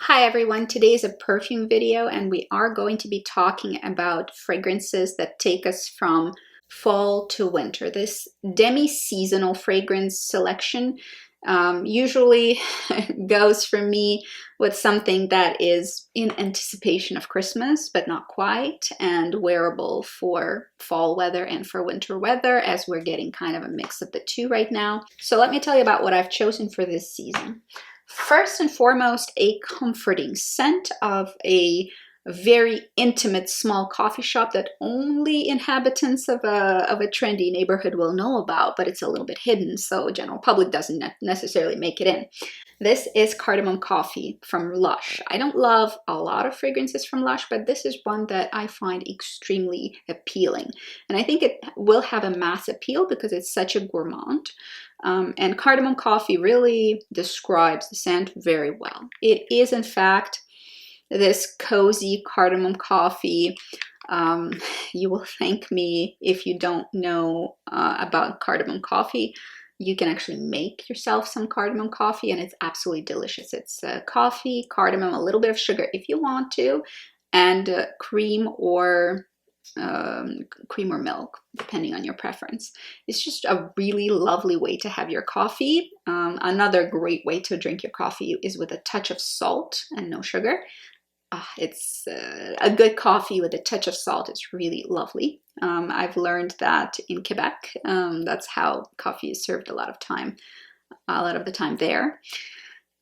Hi everyone, today is a perfume video and we are going to be talking about fragrances that take us from fall to winter. This demi-seasonal fragrance selection usually goes for me with something that is in anticipation of Christmas, but not quite, and wearable for fall weather and for winter weather, as we're getting kind of a mix of the two right now. So let me tell you about what I've chosen for this season. First and foremost, a comforting scent of a very intimate small coffee shop that only inhabitants of a trendy neighborhood will know about, but it's a little bit hidden, so general public doesn't necessarily make it in. This is Cardamom Coffee from Lush. I don't love a lot of fragrances from Lush, but this is one that I find extremely appealing. And I think it will have a mass appeal because it's such a gourmand. And Cardamom Coffee really describes the scent very well. It is, in fact, this cozy cardamom coffee. You will thank me if you don't know about cardamom coffee. You can actually make yourself some cardamom coffee and it's absolutely delicious. It's coffee, cardamom, a little bit of sugar if you want to, and cream or milk, depending on your preference. It's just a really lovely way to have your coffee. Another great way to drink your coffee is with a touch of salt and no sugar. It's a good coffee with a touch of salt. It's really lovely. I've learned that in Quebec. That's how coffee is served a lot of the time there.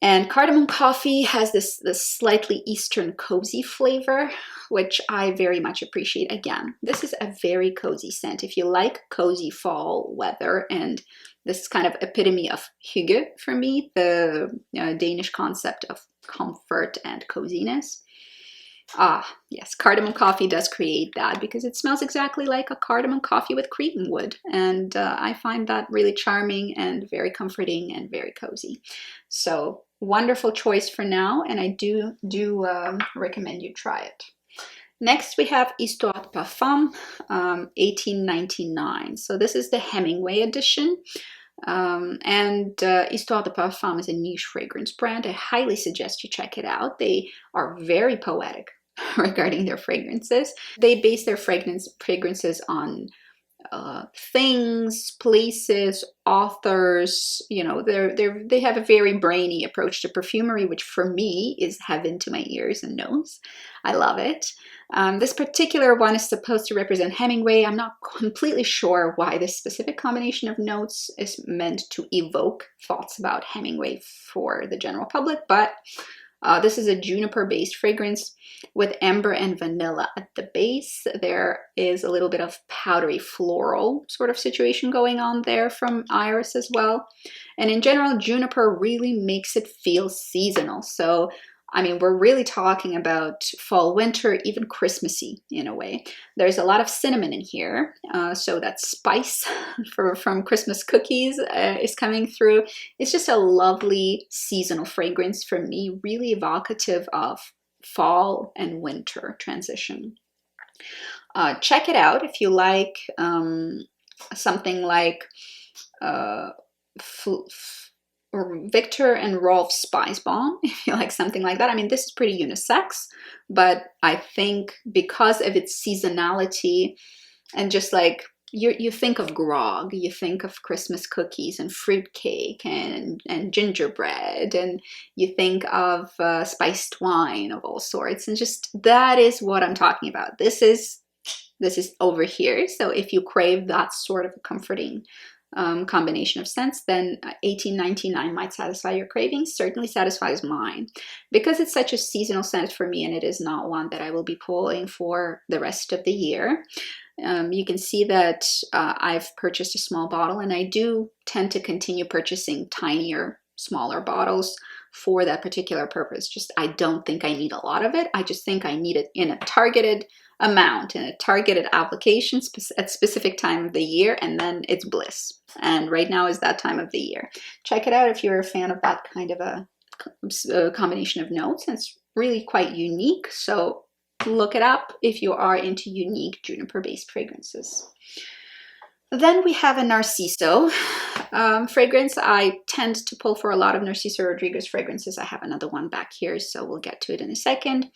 And cardamom coffee has this slightly Eastern cozy flavor, which I very much appreciate. Again, this is a very cozy scent. If you like cozy fall weather, and this is kind of epitome of hygge for me, the Danish concept of comfort and coziness. Yes, cardamom coffee does create that because it smells exactly like a cardamom coffee with cream would. And I find that really charming and very comforting and very cozy. So wonderful choice for now, and I do recommend you try it. Next, we have Histoires de Parfum, 1899. So this is the Hemingway edition. Histoires de Parfum is a niche fragrance brand. I highly suggest you check it out. They are very poetic regarding their fragrances. They base their fragrances on things, places, authors. You know, they have a very brainy approach to perfumery, which for me is heaven to my ears and nose. I love it. This particular one is supposed to represent Hemingway. I'm not completely sure why this specific combination of notes is meant to evoke thoughts about Hemingway for the general public, but this is a juniper-based fragrance with amber and vanilla at the base. There is a little bit of powdery floral sort of situation going on there from iris as well. And in general, juniper really makes it feel seasonal. So, I mean, we're really talking about fall, winter, even Christmassy in a way. There's a lot of cinnamon in here, so that spice from Christmas cookies is coming through. It's just a lovely seasonal fragrance for me, really evocative of fall and winter transition. Check it out if you like something like or Victor and Rolf Spice Bomb, if you like something like that. I mean, this is pretty unisex, but I think because of its seasonality and just like you think of grog, you think of Christmas cookies and fruitcake and gingerbread, and you think of spiced wine of all sorts, and just that is what I'm talking about. This is over here. So if you crave that sort of a comforting combination of scents, then 1899 might satisfy your cravings. Certainly satisfies mine because it's such a seasonal scent for me, and it is not one that I will be pulling for the rest of the year. You can see that I've purchased a small bottle, and I do tend to continue purchasing tinier, smaller bottles for that particular purpose. Just I don't think I need a lot of it. I just think I need it in a targeted amount, in a targeted application at specific time of the year, and then it's bliss. And right now is that time of the year. Check it out if you're a fan of that kind of a combination of notes. And it's really quite unique, so look it up if you are into unique juniper-based fragrances. Then we have a Narciso fragrance. I tend to pull for a lot of Narciso Rodriguez fragrances. I have another one back here, so we'll get to it in a second.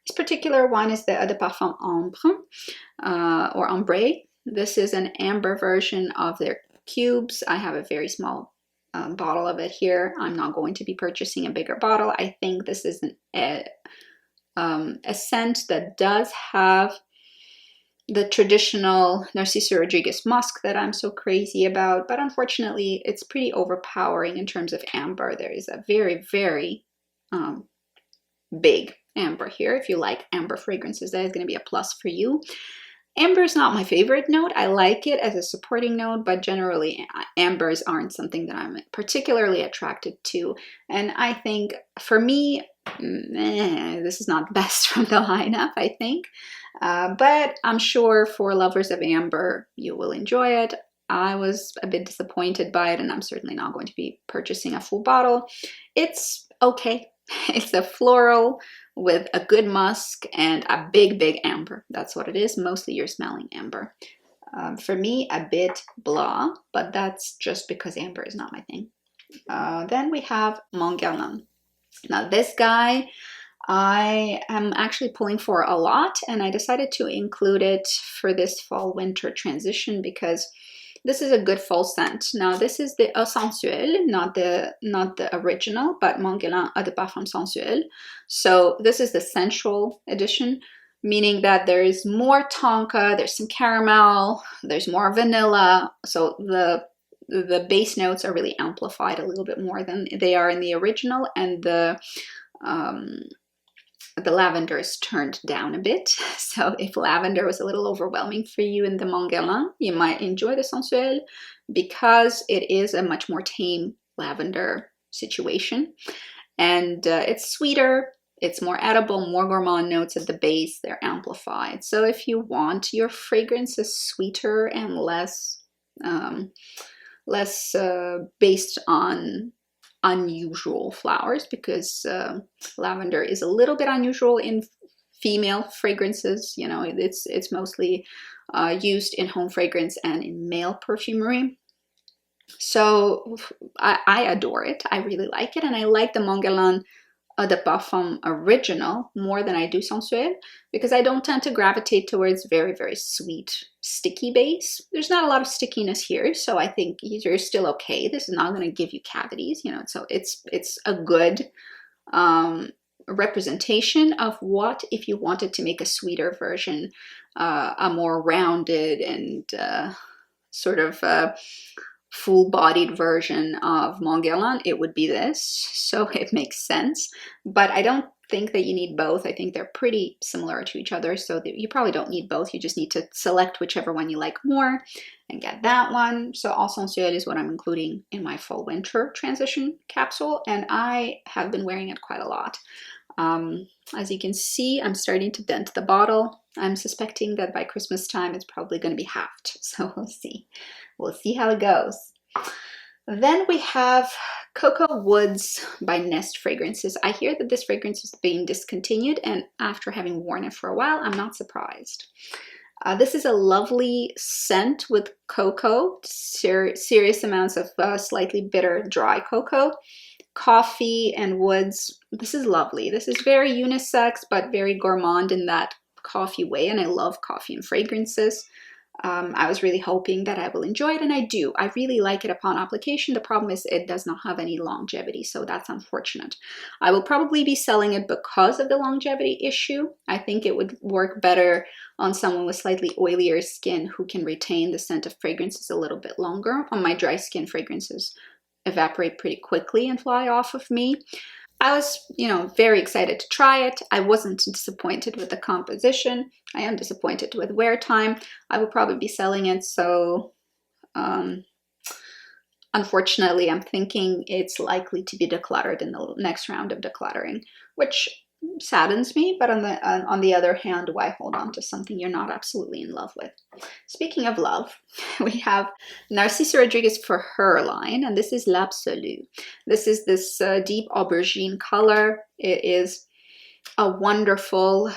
This particular one is the Eau de Parfum Ambrée, or Ambrée. This is an amber version of their cubes. I have a very small bottle of it here. I'm not going to be purchasing a bigger bottle. I think this is a scent that does have the traditional Narciso Rodriguez musk that I'm so crazy about, but unfortunately it's pretty overpowering in terms of amber. There is a very, very big amber here. If you like amber fragrances, that is going to be a plus for you. Amber is not my favorite note. I like it as a supporting note, but generally ambers aren't something that I'm particularly attracted to. And I think for me, this is not the best from the lineup, I think. But I'm sure for lovers of amber, you will enjoy it. I was a bit disappointed by it, and I'm certainly not going to be purchasing a full bottle. It's okay. It's a floral with a good musk and a big, big amber. That's what it is. Mostly you're smelling amber. For me, a bit blah, but that's just because amber is not my thing. Then we have Guerlain. Now this guy, I am actually pulling for a lot, and I decided to include it for this fall-winter transition because this is a good fall scent. Now this is the Sensuelle, not the original, but Guerlain Eau de Parfum Sensuelle. So this is the sensual edition, meaning that there is more tonka, there's some caramel, there's more vanilla. So the base notes are really amplified a little bit more than they are in the original, and the lavender is turned down a bit. So if lavender was a little overwhelming for you in the Guerlain, you might enjoy the Sensuelle because it is a much more tame lavender situation. And it's sweeter, it's more edible, more gourmand notes at the base, they're amplified. So if you want your fragrances sweeter and less based on unusual flowers, because lavender is a little bit unusual in female fragrances. You know, it's mostly used in home fragrance and in male perfumery. So I adore it. I really like it, and I like the Guerlain Eau de Parfum original more than I do Sensuelle, because I don't tend to gravitate towards very, very sweet, sticky base. There's not a lot of stickiness here, so I think you're still okay. This is not going to give you cavities, you know, so it's a good representation of what if you wanted to make a sweeter version, a more rounded and sort of full-bodied version of Guerlain, it would be this. So it makes sense, but I don't think that you need both. I think they're pretty similar to each other, so you probably don't need both. You just need to select whichever one you like more and get that one. So All Sensuelle is what I'm including in my fall-winter transition capsule, and I have been wearing it quite a lot. As you can see, I'm starting to dent the bottle. I'm suspecting that by Christmas time it's probably going to be halved, so we'll see. We'll see how it goes. Then we have Cocoa Woods by Nest Fragrances. I hear that this fragrance is being discontinued, and after having worn it for a while, I'm not surprised. This is a lovely scent with cocoa, serious amounts of slightly bitter dry cocoa, coffee, and woods. This is lovely. This is very unisex, but very gourmand in that coffee way, and I love coffee and fragrances. I was really hoping that I will enjoy it, and I do. I really like it upon application. The problem is it does not have any longevity, so that's unfortunate. I will probably be selling it because of the longevity issue. I think it would work better on someone with slightly oilier skin who can retain the scent of fragrances a little bit longer. On my dry skin, fragrances evaporate pretty quickly and fly off of me. I was, very excited to try it. I wasn't disappointed with the composition. I am disappointed with wear time. I will probably be selling it, so unfortunately, I'm thinking it's likely to be decluttered in the next round of decluttering, which saddens me, but on the other hand, why hold on to something you're not absolutely in love with? Speaking of love, we have Narciso Rodriguez for her line, and this is L'Absolu. This is this deep aubergine color. It is a wonderful,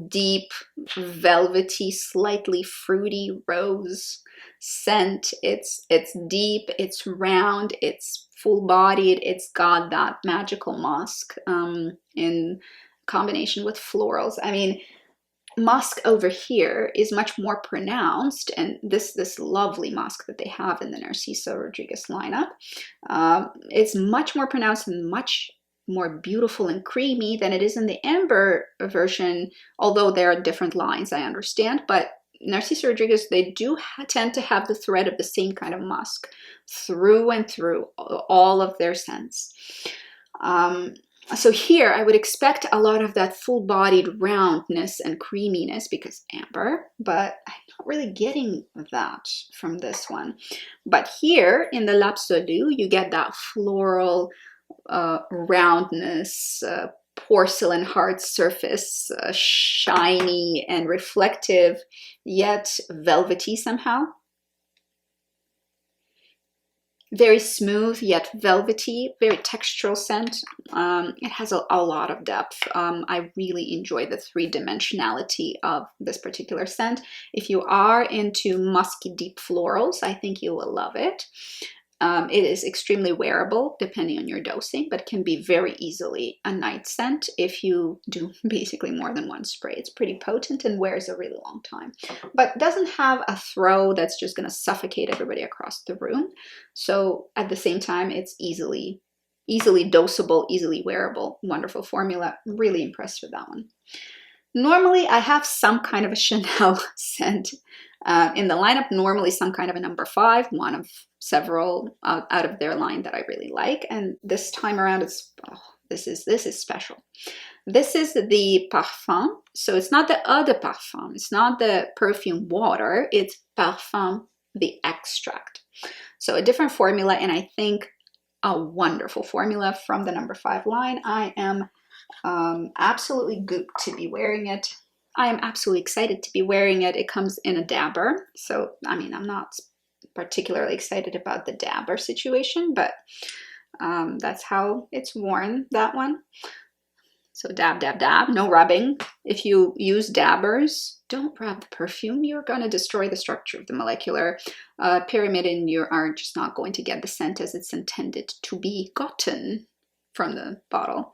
deep, velvety, slightly fruity rose scent. It's deep, it's round, it's full-bodied, it's got that magical musk in combination with florals. I mean, musk over here is much more pronounced, and this lovely musk that they have in the Narciso Rodriguez lineup, it's much more pronounced and much more beautiful and creamy than it is in the amber version, although there are different lines, I understand. But Narciso Rodriguez, they do tend to have the thread of the same kind of musk through and through all of their scents. So here I would expect a lot of that full-bodied roundness and creaminess because amber, but I'm not really getting that from this one. But here in the L'Absolu, you get that floral roundness, porcelain hard surface, shiny and reflective, yet velvety somehow. Very smooth yet velvety, very textural scent. It has a lot of depth. I really enjoy the three-dimensionality of this particular scent. If you are into musky deep florals, I think you will love it. It is extremely wearable depending on your dosing, but can be very easily a night scent if you do basically more than one spray. It's pretty potent and wears a really long time, but doesn't have a throw that's just going to suffocate everybody across the room. So at the same time, it's easily dosable, easily wearable. Wonderful formula. Really impressed with that one. Normally, I have some kind of a Chanel scent in the lineup, normally some kind of a number 5, one of several out of their line that I really like. And this time around, it's this is special. This is the Parfum. So it's not the eau de parfum. It's not the perfume water. It's Parfum, the extract. So a different formula, and I think a wonderful formula from the number 5 line. I am absolutely good to be wearing it. I am absolutely excited to be wearing it. It comes in a dabber. So, I mean, I'm not particularly excited about the dabber situation, but that's how it's worn, that one. So dab, dab, dab, no rubbing. If you use dabbers, don't rub the perfume. You're going to destroy the structure of the molecular pyramid, and you are just not going to get the scent as it's intended to be gotten from the bottle.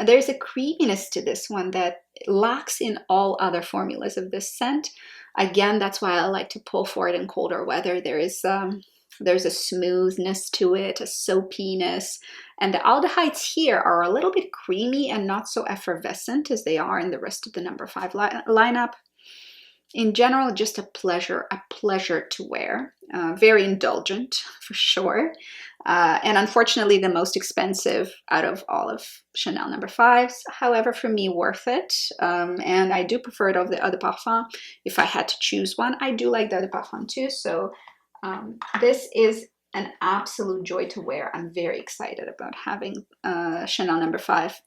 There's a creaminess to this one that lacks in all other formulas of this scent. Again, that's why I like to pull for it in colder weather. There's a smoothness to it, a soapiness, and the aldehydes here are a little bit creamy and not so effervescent as they are in the rest of the number 5 lineup. In general, just a pleasure to wear. Very indulgent for sure. And unfortunately, the most expensive out of all of Chanel number 5s. However, for me, worth it. And I do prefer it over the Eau de Parfum. If I had to choose one, I do like the Eau de Parfum too. So this is an absolute joy to wear. I'm very excited about having Chanel number 5,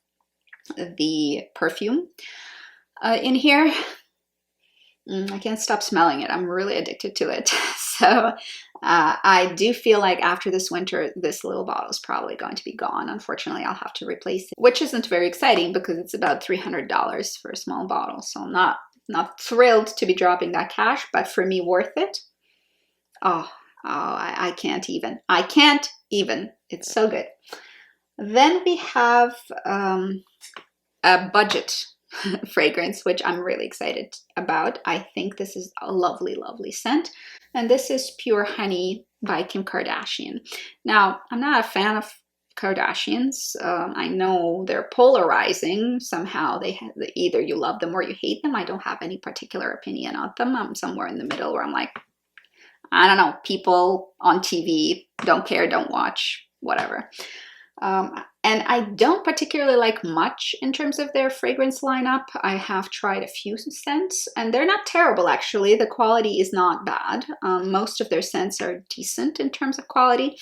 the perfume, in here. I can't stop smelling it. I'm really addicted to it. So I do feel like after this winter, this little bottle is probably going to be gone. Unfortunately, I'll have to replace it, which isn't very exciting because it's about $300 for a small bottle. So I'm not thrilled to be dropping that cash, but for me, worth it. I can't even. I can't even. It's so good. Then we have a budget fragrance, which I'm really excited about. I think this is a lovely, lovely scent. And this is Pure Honey by Kim Kardashian. Now, I'm not a fan of Kardashians. I know they're polarizing somehow. Either you love them or you hate them. I don't have any particular opinion on them. I'm somewhere in the middle where I'm like, I don't know, people on TV don't care, don't watch, whatever. And I don't particularly like much in terms of their fragrance lineup. I have tried a few scents, and they're not terrible, actually. The quality is not bad. Most of their scents are decent in terms of quality.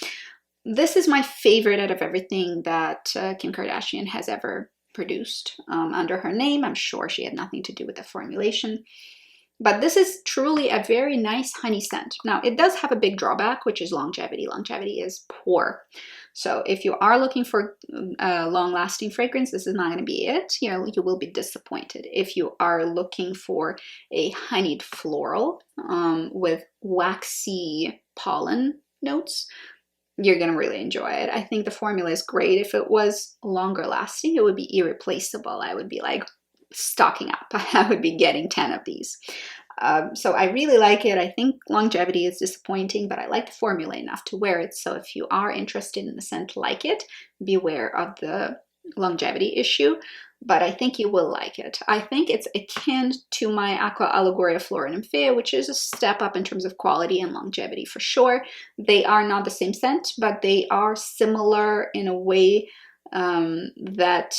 This is my favorite out of everything that Kim Kardashian has ever produced under her name. I'm sure she had nothing to do with the formulation. But this is truly a very nice honey scent. Now, it does have a big drawback, which is longevity. Longevity is poor. So if you are looking for a long-lasting fragrance, this is not going to be it. You know, you will be disappointed. If you are looking for a honeyed floral with waxy pollen notes, you're going to really enjoy it. I think the formula is great. If it was longer lasting, it would be irreplaceable. I would be like stocking up. I would be getting 10 of these. So I really like it. I think longevity is disappointing, but I like the formula enough to wear it. So if you are interested in the scent like it, beware of the longevity issue, but I think you will like it. I think it's akin to my Aqua Allegoria Flora Nymphaea, which is a step up in terms of quality and longevity for sure. They are not the same scent, but they are similar in a way that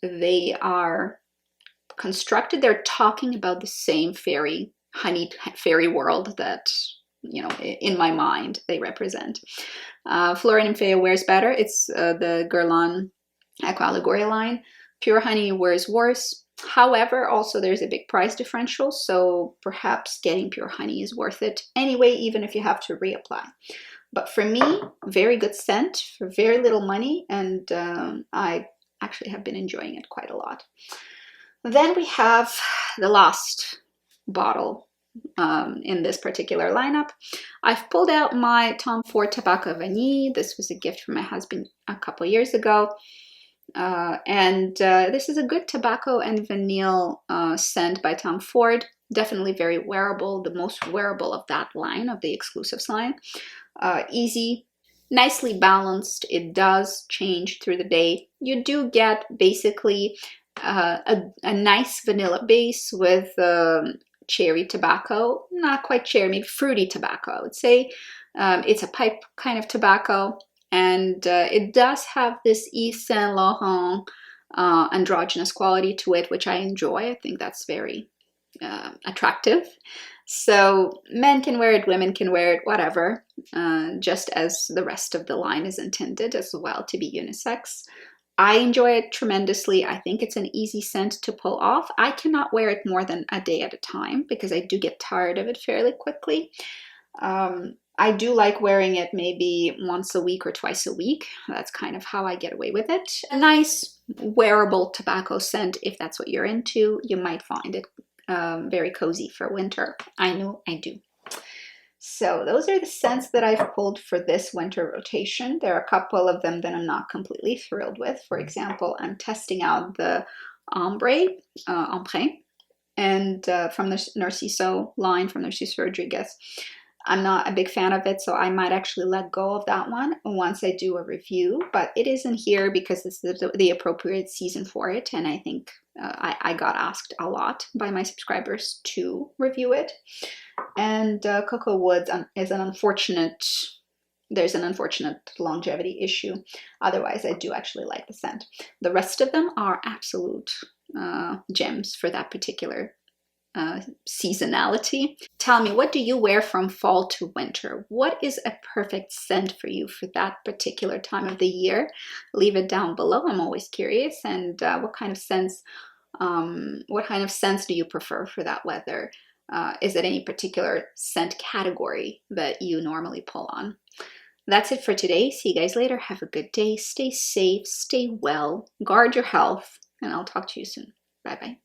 they are constructed. They're talking about the same fairy, honeyed fairy world that, you know, in my mind they represent. Flora Nymphaea wears better. It's the Guerlain Aqua Allegoria line. Pure Honey wears worse. However, also there's a big price differential, so perhaps getting Pure Honey is worth it anyway, even if you have to reapply. But for me, very good scent for very little money, and I actually have been enjoying it quite a lot. Then we have the last bottle in this particular lineup. I've pulled out my Tom Ford Tobacco Vanille. This was a gift from my husband a couple years ago. This is a good tobacco and vanille scent by Tom Ford. Definitely very wearable, the most wearable of that line, of the exclusives line. Easy, nicely balanced. It does change through the day. You do get basically a nice vanilla base with cherry tobacco, not quite cherry, maybe fruity tobacco, I would say. It's a pipe kind of tobacco. And it does have this Yves Saint Laurent androgynous quality to it, which I enjoy. I think that's very attractive. So men can wear it, women can wear it, whatever, just as the rest of the line is intended as well to be unisex. I enjoy it tremendously. I think it's an easy scent to pull off. I cannot wear it more than a day at a time because I do get tired of it fairly quickly. I do like wearing it maybe once a week or twice a week. That's kind of how I get away with it. A nice wearable tobacco scent, if that's what you're into. You might find it very cozy for winter. I know I do. So those are the scents that I've pulled for this winter rotation. There are a couple of them that I'm not completely thrilled with. For example, I'm testing out the Ambrée, and from the Narciso line, from Narciso Rodriguez. I'm not a big fan of it, so I might actually let go of that one once I do a review, but it isn't here because this is the appropriate season for it, and I think I got asked a lot by my subscribers to review it. And Cocoa Woods is an unfortunate, there's an unfortunate longevity issue. Otherwise, I do actually like the scent. The rest of them are absolute gems for that particular seasonality. Tell me, what do you wear from fall to winter? What is a perfect scent for you for that particular time of the year? Leave it down below. I'm always curious. And what kind of scents do you prefer for that weather? Is it any particular scent category that you normally pull on? That's it for today. See you guys later. Have a good day. Stay safe, stay well, guard your health, and I'll talk to you soon. Bye-bye.